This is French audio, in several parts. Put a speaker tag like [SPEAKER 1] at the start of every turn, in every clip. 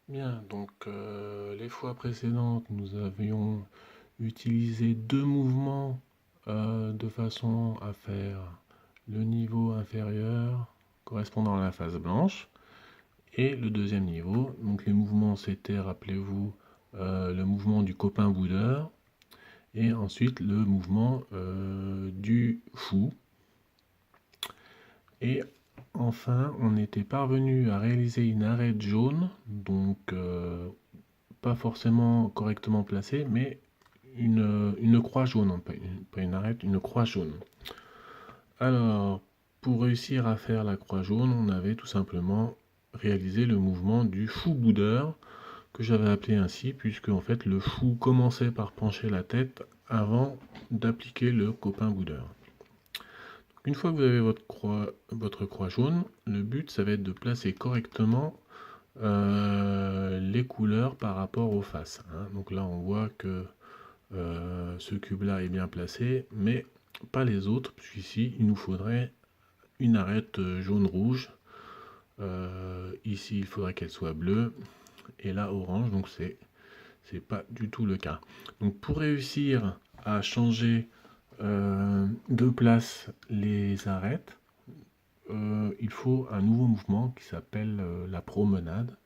[SPEAKER 1] Bien, donc les fois précédentes, nous avions utilisé deux mouvements de façon à faire le niveau inférieur correspondant à la face blanche et le deuxième niveau. Donc les mouvements c'était, rappelez-vous, le mouvement du copain boudeur et ensuite le mouvement du fou. Et enfin, on était parvenu à réaliser une arête jaune, donc pas forcément correctement placée, mais une croix jaune, hein, pas une arête, une croix jaune. Alors, pour réussir à faire la croix jaune, on avait tout simplement réalisé le mouvement du fou boudeur, que j'avais appelé ainsi, puisque en fait le fou commençait par pencher la tête avant d'appliquer le copain boudeur. Une fois que vous avez votre croix jaune, le but ça va être de placer correctement les couleurs par rapport aux faces, hein. Donc là on voit que ce cube-là est bien placé, mais pas les autres, puisqu'ici, il nous faudrait une arête jaune-rouge. Ici, il faudrait qu'elle soit bleue, et là, orange, donc c'est pas du tout le cas. Donc pour réussir à changer de place les arêtes, il faut un nouveau mouvement qui s'appelle la promenade.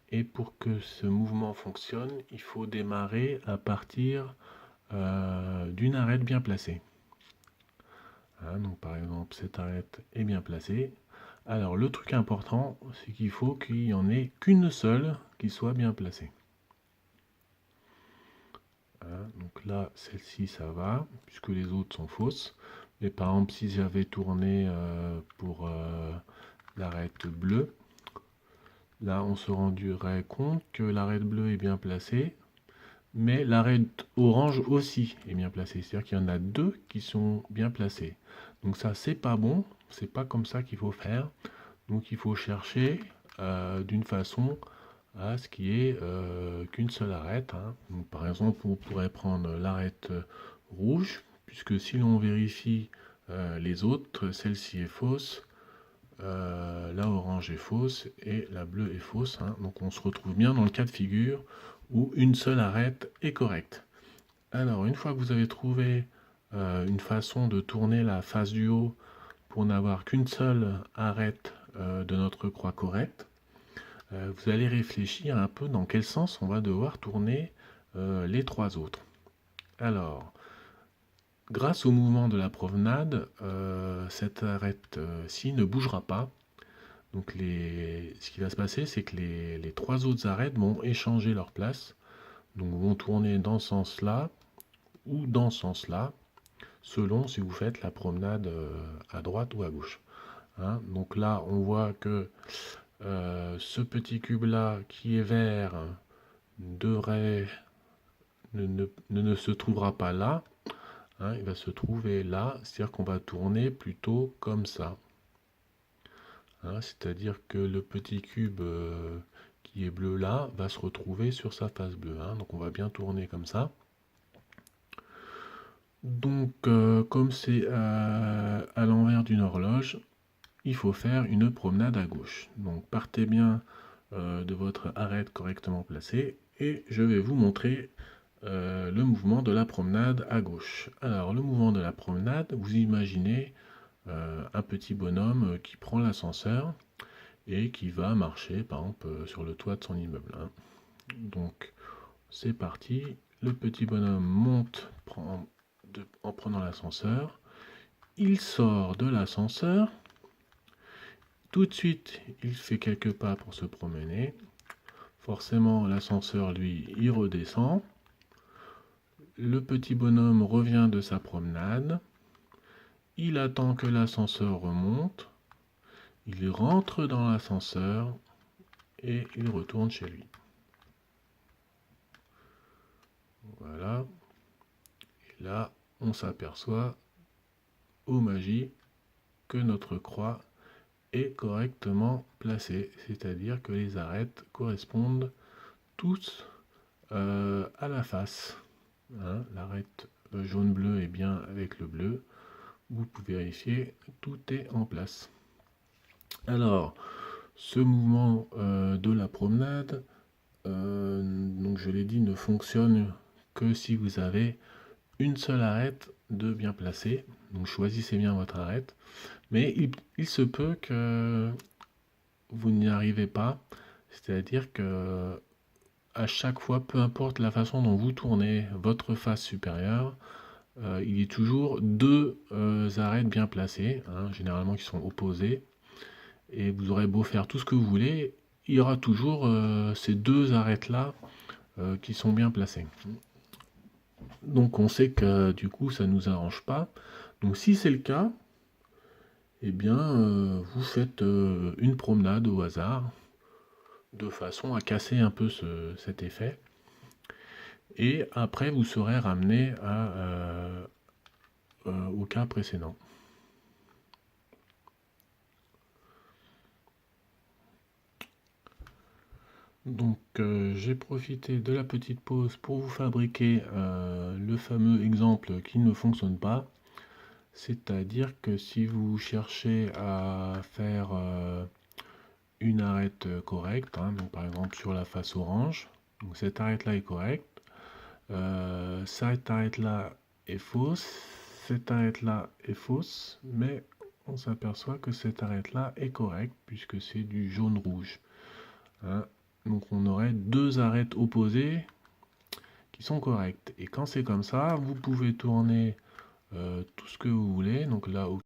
[SPEAKER 1] Et pour que ce mouvement fonctionne, il faut démarrer à partir d'une arête bien placée. Hein, donc par exemple, cette arête est bien placée. Alors le truc important, c'est qu'il faut qu'il n'y en ait qu'une seule qui soit bien placée. Hein, donc là, celle-ci, ça va, puisque les autres sont fausses. Mais par exemple, si j'avais tourné pour l'arête bleue, là, on se rendrait compte que l'arête bleue est bien placée, mais l'arête orange aussi est bien placée. C'est-à-dire qu'il y en a deux qui sont bien placées. Donc ça, c'est pas bon, c'est pas comme ça qu'il faut faire. Donc il faut chercher d'une façon à ce qui est qu'une seule arête, hein. Donc, par exemple, on pourrait prendre l'arête rouge, puisque si l'on vérifie les autres, celle-ci est fausse, la orange est fausse et la bleue est fausse, hein. Donc on se retrouve bien dans le cas de figure où une seule arête est correcte. Alors, une fois que vous avez trouvé une façon de tourner la face du haut pour n'avoir qu'une seule arête de notre croix correcte, vous allez réfléchir un peu dans quel sens on va devoir tourner les trois autres. Alors, grâce au mouvement de la promenade, cette arête-ci ne bougera pas. Donc ce qui va se passer, c'est que les trois autres arêtes vont échanger leur place. Donc vont tourner dans ce sens-là ou dans ce sens-là, selon si vous faites la promenade à droite ou à gauche. Hein, donc là, on voit que ce petit cube-là qui est vert devrait ne se trouvera pas là, hein, il va se trouver là, c'est-à-dire qu'on va tourner plutôt comme ça. Hein, c'est-à-dire que le petit cube qui est bleu là va se retrouver sur sa face bleue, hein, donc on va bien tourner comme ça. Donc comme c'est à l'envers d'une horloge, il faut faire une promenade à gauche. Donc partez bien de votre arête correctement placée et je vais vous montrer le mouvement de la promenade à gauche. Alors le mouvement de la promenade, vous imaginez un petit bonhomme qui prend l'ascenseur et qui va marcher par exemple sur le toit de son immeuble, hein. Donc c'est parti, le petit bonhomme monte en prenant l'ascenseur, il sort de l'ascenseur, tout de suite il fait quelques pas pour se promener, forcément l'ascenseur lui il redescend, le petit bonhomme revient de sa promenade, il attend que l'ascenseur remonte, il rentre dans l'ascenseur et il retourne chez lui. Voilà. Et là, on s'aperçoit, ô magie, que notre croix est correctement placée. C'est-à-dire que les arêtes correspondent tous à la face. Hein, l'arête jaune-bleu est bien avec le bleu. Vous pouvez vérifier, tout est en place. Alors, Ce mouvement de la promenade, donc je l'ai dit, ne fonctionne que si vous avez une seule arête de bien placée. Donc choisissez bien votre arête. Mais il se peut que vous n'y arrivez pas. C'est-à-dire que à chaque fois, peu importe la façon dont vous tournez votre face supérieure, il y a toujours deux arêtes bien placées, hein, généralement qui sont opposées. Et vous aurez beau faire tout ce que vous voulez, il y aura toujours ces deux arêtes-là qui sont bien placées. Donc on sait que du coup ça ne nous arrange pas. Donc si c'est le cas, eh bien vous faites une promenade au hasard, de façon à casser un peu cet effet. Et après vous serez ramené au cas précédent. Donc j'ai profité de la petite pause pour vous fabriquer le fameux exemple qui ne fonctionne pas. C'est-à-dire que si vous cherchez à faire une arête correcte, hein, donc par exemple sur la face orange, donc cette arête-là est correcte, cette arête-là est fausse, cette arête-là est fausse, mais on s'aperçoit que cette arête-là est correcte puisque c'est du jaune-rouge. Hein. Donc on aurait deux arêtes opposées qui sont correctes. Et quand c'est comme ça, vous pouvez tourner tout ce que vous voulez. Donc là,